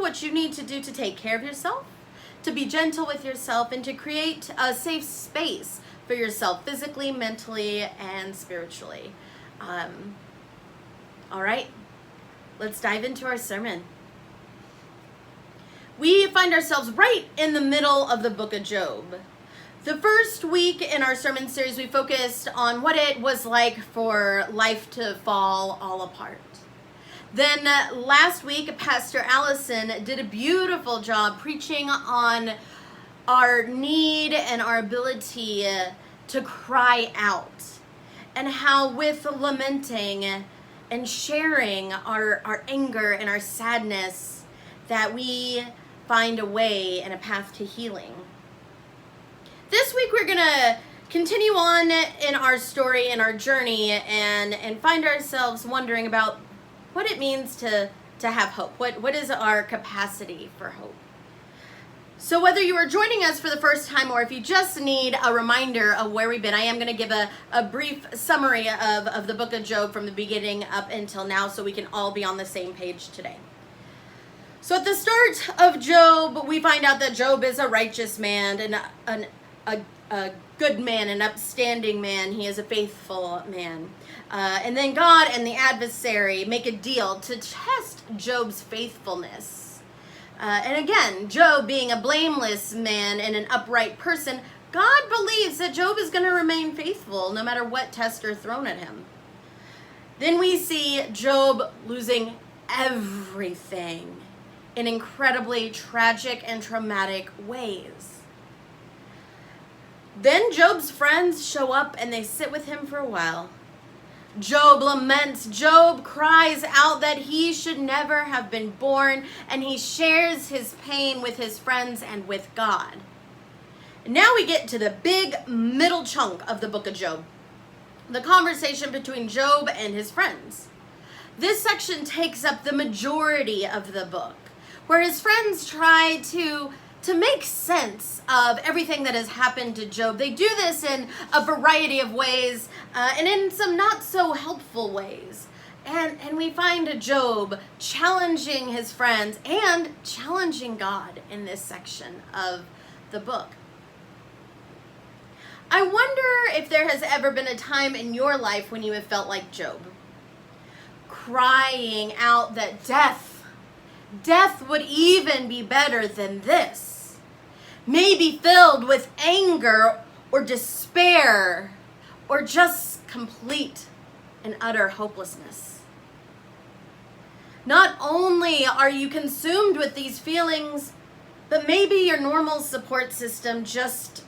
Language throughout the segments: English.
what you need to do to take care of yourself, to be gentle with yourself, and to create a safe space for yourself physically, mentally, and spiritually. All right, let's dive into our sermon. We find ourselves right in the middle of the book of Job. The first week in our sermon series, we focused on what it was like for life to fall all apart. Then last week, Pastor Allison did a beautiful job preaching on our need and our ability to cry out, and how with lamenting and sharing our anger and our sadness that we find a way and a path to healing. This week we're going to continue on in our story and our journey and find ourselves wondering about what it means to have hope. What is our capacity for hope? So whether you are joining us for the first time or if you just need a reminder of where we've been, I am going to give a brief summary of the book of Job from the beginning up until now so we can all be on the same page today. So at the start of Job, we find out that Job is a righteous man and a good man, an upstanding man. He is a faithful man. And then God and the adversary make a deal to test Job's faithfulness. And again, Job being a blameless man and an upright person, God believes that Job is going to remain faithful no matter what tests are thrown at him. Then we see Job losing everything in incredibly tragic and traumatic ways. Then Job's friends show up and they sit with him for a while. Job laments. Job cries out that he should never have been born, and he shares his pain with his friends and with God. And now we get to the big middle chunk of the book of Job, the conversation between Job and his friends. This section takes up the majority of the book, where his friends try to make sense of everything that has happened to Job. They do this in a variety of ways, and in some not so helpful ways. And we find Job challenging his friends and challenging God in this section of the book. I wonder if there has ever been a time in your life when you have felt like Job, crying out that death would even be better than this. Maybe filled with anger or despair or just complete and utter hopelessness. Not only are you consumed with these feelings, but maybe your normal support system just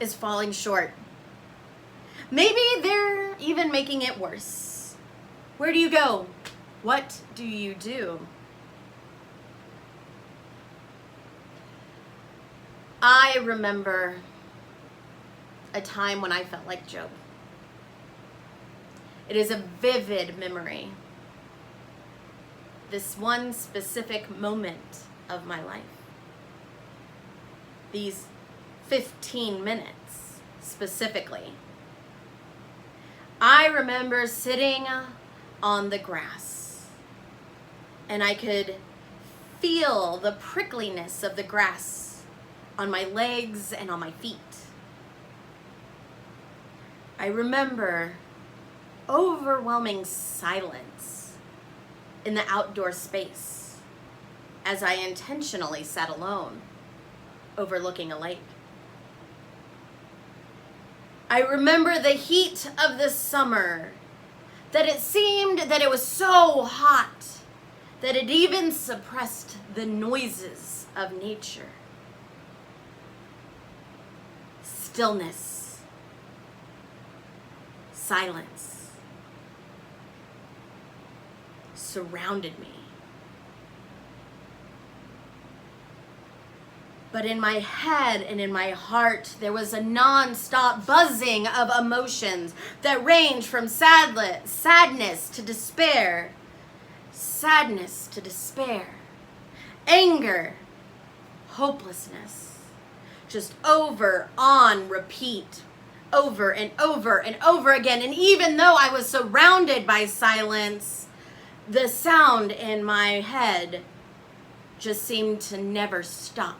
is falling short. Maybe they're even making it worse. Where do you go? What do you do? I remember a time when I felt like Job. It is a vivid memory. This one specific moment of my life. These 15 minutes specifically. I remember sitting on the grass, and I could feel the prickliness of the grass on my legs and on my feet. I remember overwhelming silence in the outdoor space as I intentionally sat alone, overlooking a lake. I remember the heat of the summer, that it seemed that it was so hot that it even suppressed the noises of nature. Stillness, silence surrounded me. But in my head and in my heart, there was a non-stop buzzing of emotions that ranged from sadness to despair, anger, hopelessness. Just on repeat, over and over and over again. And even though I was surrounded by silence, The sound in my head just seemed to never stop.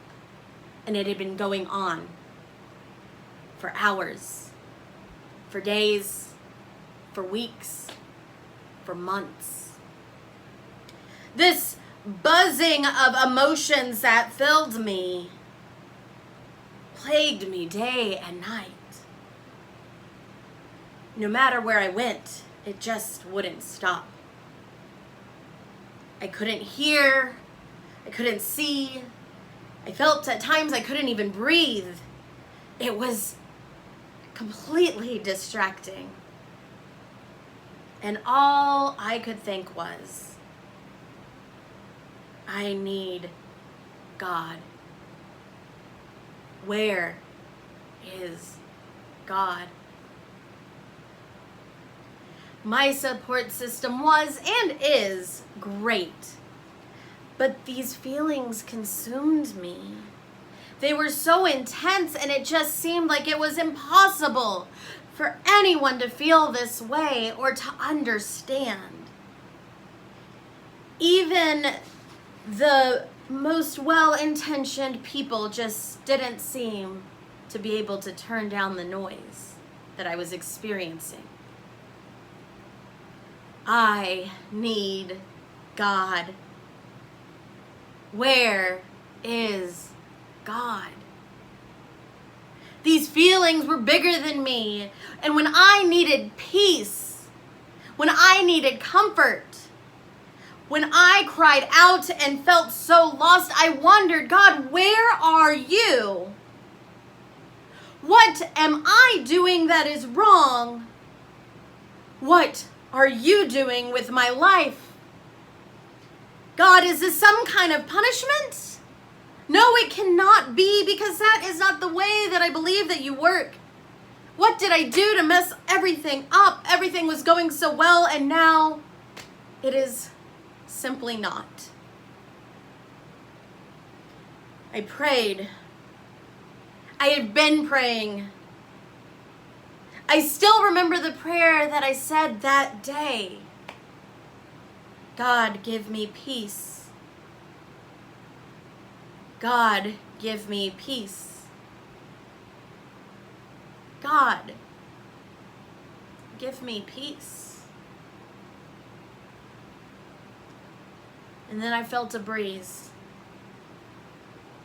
And it had been going on for hours, for days, for weeks, for months. This buzzing of emotions that filled me plagued me day and night. No matter where I went, it just wouldn't stop. I couldn't hear, I couldn't see, I felt at times I couldn't even breathe. It was completely distracting. And all I could think was, I need God. Where is God? My support system was and is great, but these feelings consumed me. They were so intense, and it just seemed like it was impossible for anyone to feel this way or to understand. Even the most well-intentioned people just didn't seem to be able to turn down the noise that I was experiencing. I need God. Where is God? These feelings were bigger than me. And when I needed peace, when I needed comfort, when I cried out and felt so lost, I wondered, God, where are you? What am I doing that is wrong? What are you doing with my life? God, is this some kind of punishment? No, it cannot be, because that is not the way that I believe that you work. What did I do to mess everything up? Everything was going so well, and now it is simply not. I prayed. I had been praying. I still remember the prayer that I said that day. God, give me peace. God, give me peace. God, give me peace. And then I felt a breeze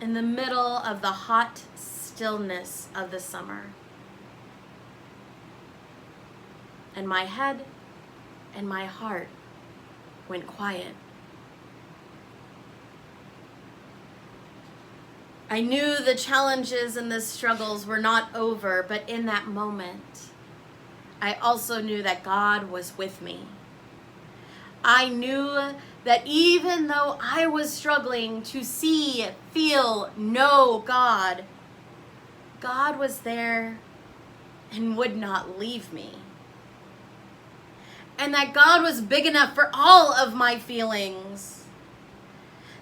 in the middle of the hot stillness of the summer. And my head and my heart went quiet. I knew the challenges and the struggles were not over, but in that moment, I also knew that God was with me. I knew that even though I was struggling to see, feel, know God, God was there and would not leave me. And that God was big enough for all of my feelings.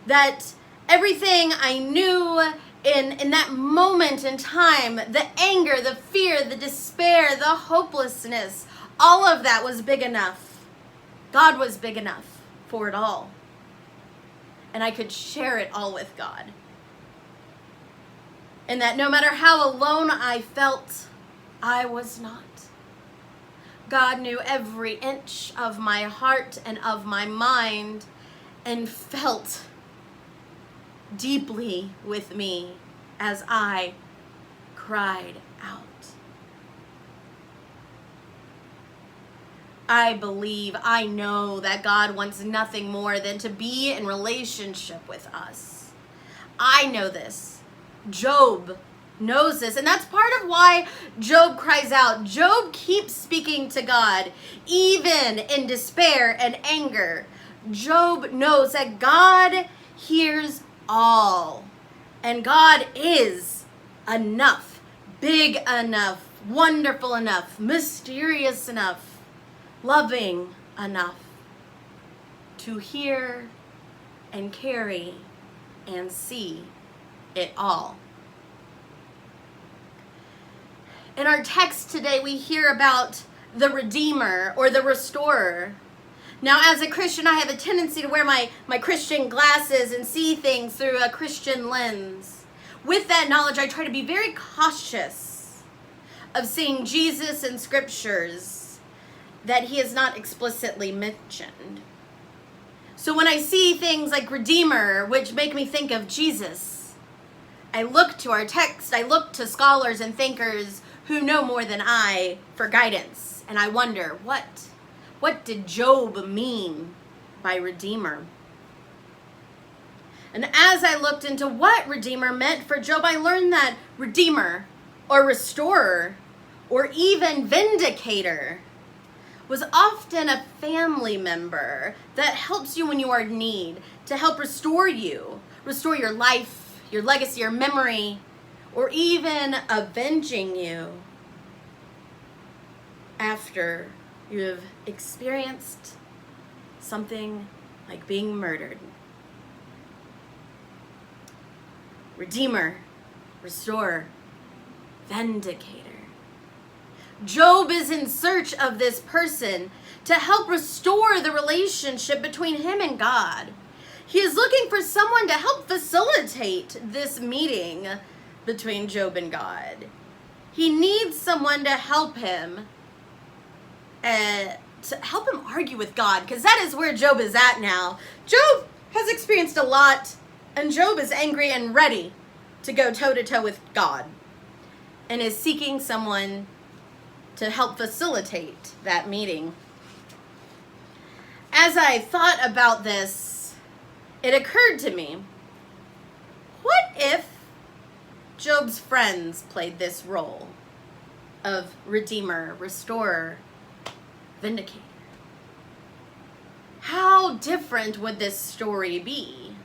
That everything I knew in that moment in time, the anger, the fear, the despair, the hopelessness, all of that was big enough. God was big enough for it all. And I could share it all with God. And that no matter how alone I felt, I was not. God knew every inch of my heart and of my mind and felt deeply with me as I cried out. I know that God wants nothing more than to be in relationship with us. I know this. Job knows this, and that's part of why Job cries out. Job keeps speaking to God, even in despair and anger. Job knows that God hears all, and God is enough, big enough, wonderful enough, mysterious enough, loving enough to hear and carry and see it all. In our text today, we hear about the Redeemer or the Restorer. Now, as a Christian, I have a tendency to wear my Christian glasses and see things through a Christian lens. With that knowledge, I try to be very cautious of seeing Jesus in scriptures that he is not explicitly mentioned. So when I see things like Redeemer, which make me think of Jesus, I look to our text, I look to scholars and thinkers who know more than I for guidance, and I wonder, what did Job mean by Redeemer? And as I looked into what Redeemer meant for Job, I learned that Redeemer or Restorer or even Vindicator was often a family member that helps you when you are in need, to help restore you, restore your life, your legacy, your memory, or even avenging you after you have experienced something like being murdered. Redeemer, Restorer, Vindicator. Job is in search of this person to help restore the relationship between him and God. He is looking for someone to help facilitate this meeting between Job and God. He needs someone to help him argue with God, because that is where Job is at now. Job has experienced a lot, and Job is angry and ready to go toe-to-toe with God, and is seeking someone to help facilitate that meeting. As I thought about this, it occurred to me, what if Job's friends played this role of Redeemer, Restorer, Vindicator? How different would this story be?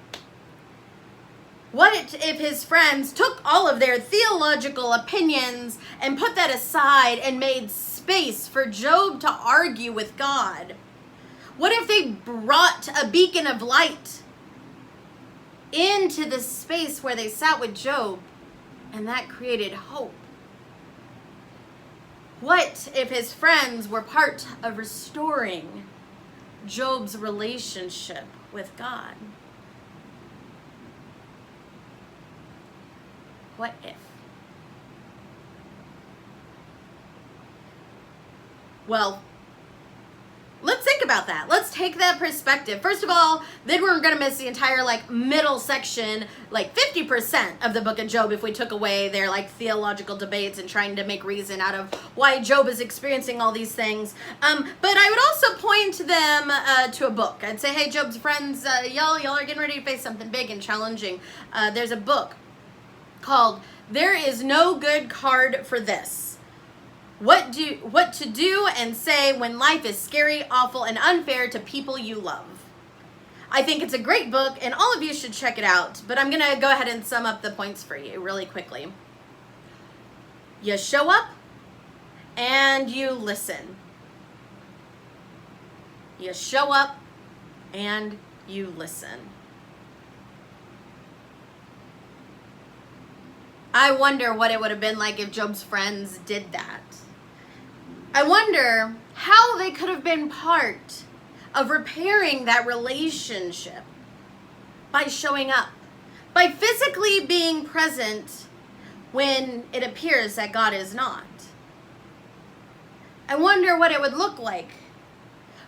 What if his friends took all of their theological opinions and put that aside and made space for Job to argue with God? What if they brought a beacon of light into the space where they sat with Job, and that created hope? What if his friends were part of restoring Job's relationship with God? What if? Well, let's think about that. Let's take that perspective. First of all, then we're going to miss the entire middle section, 50% of the book of Job if we took away their theological debates and trying to make reason out of why Job is experiencing all these things. But I would also point them to a book. I'd say, hey, Job's friends, y'all are getting ready to face something big and challenging. There's a book called There Is No Good Card for This. What to do and say when life is scary, awful, and unfair to people you love. I think it's a great book, and all of you should check it out, but I'm going to go ahead and sum up the points for you really quickly. You show up, and you listen. You show up, and you listen. I wonder what it would have been like if Job's friends did that. I wonder how they could have been part of repairing that relationship by showing up, by physically being present when it appears that God is not. I wonder what it would look like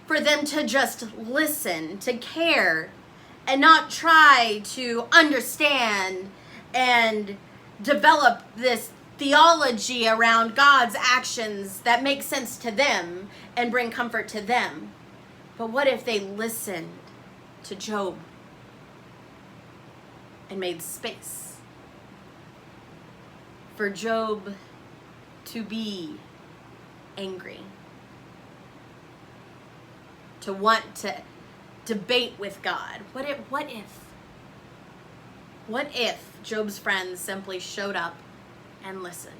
for them to just listen, to care, and not try to understand and develop this theology around God's actions that make sense to them and bring comfort to them. But what if they listened to Job and made space for Job to be angry, to want to debate with God? What if Job's friends simply showed up and listened?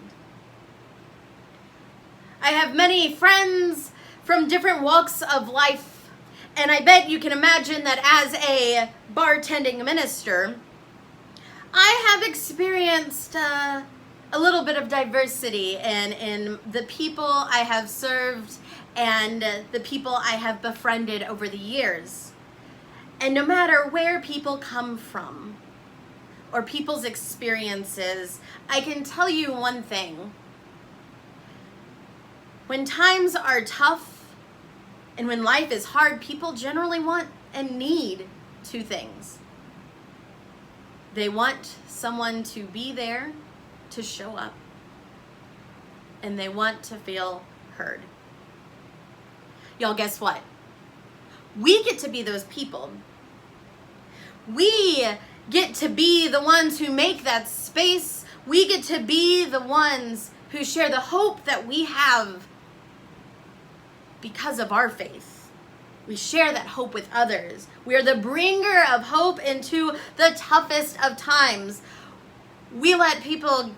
I have many friends from different walks of life, and I bet you can imagine that as a bartending minister, I have experienced a little bit of diversity in the people I have served and the people I have befriended over the years. And no matter where people come from or people's experiences, I can tell you one thing. When times are tough and when life is hard, people generally want and need two things. They want someone to be there to show up, and they want to feel heard. Y'all, guess what? We get to be those people. We get to be the ones who make that space. We get to be the ones who share the hope that we have because of our faith. We share that hope with others. We are the bringer of hope into the toughest of times. We let people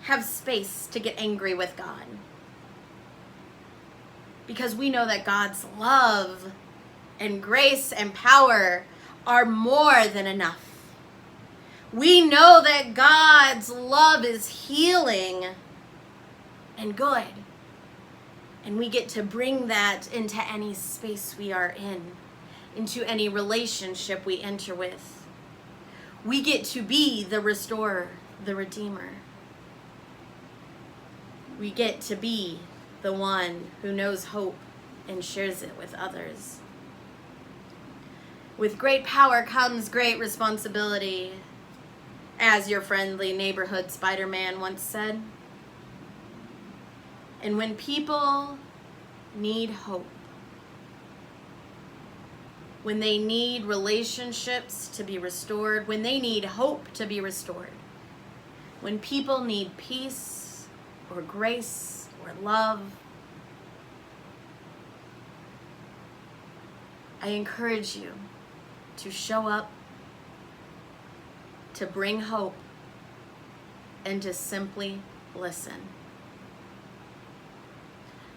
have space to get angry with God, because we know that God's love and grace and power are more than enough. We know that God's love is healing and good. And we get to bring that into any space we are in, into any relationship we enter with. We get to be the restorer, the redeemer. We get to be the one who knows hope and shares it with others. With great power comes great responsibility, as your friendly neighborhood Spider-Man once said. And when people need hope, when they need relationships to be restored, when they need hope to be restored, when people need peace or grace or love, I encourage you to show up, to bring hope, and to simply listen.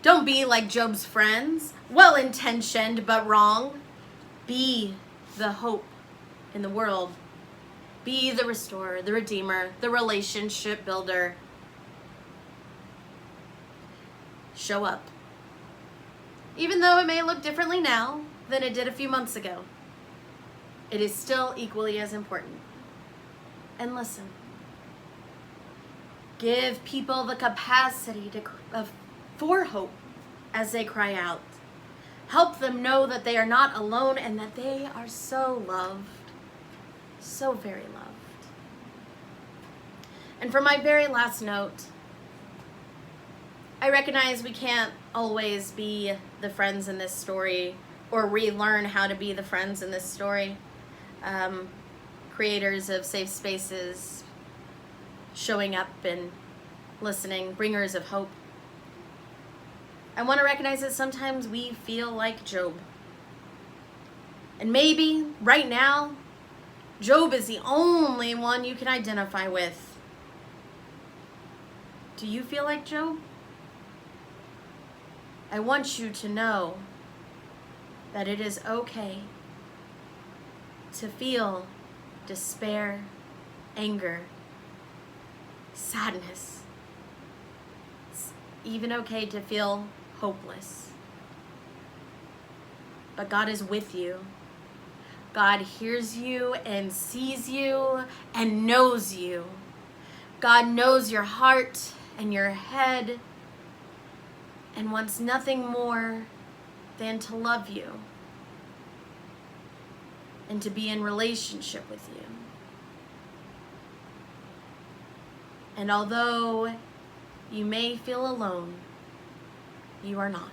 Don't be like Job's friends, well-intentioned but wrong. Be the hope in the world. Be the restorer, the redeemer, the relationship builder. Show up. Even though it may look differently now than it did a few months ago, it is still equally as important. And listen. Give people the capacity for hope as they cry out. Help them know that they are not alone and that they are so loved, so very loved. And for my very last note, I recognize we can't always be the friends in this story or relearn how to be the friends in this story. Creators of safe spaces, showing up and listening, bringers of hope. I want to recognize that sometimes we feel like Job. And maybe right now, Job is the only one you can identify with. Do you feel like Job? I want you to know that it is okay to feel despair, anger, sadness. It's even okay to feel hopeless. But God is with you. God hears you and sees you and knows you. God knows your heart and your head and wants nothing more than to love you and to be in relationship with you. And although you may feel alone, you are not,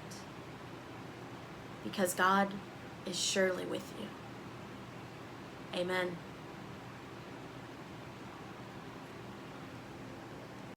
because God is surely with you. Amen.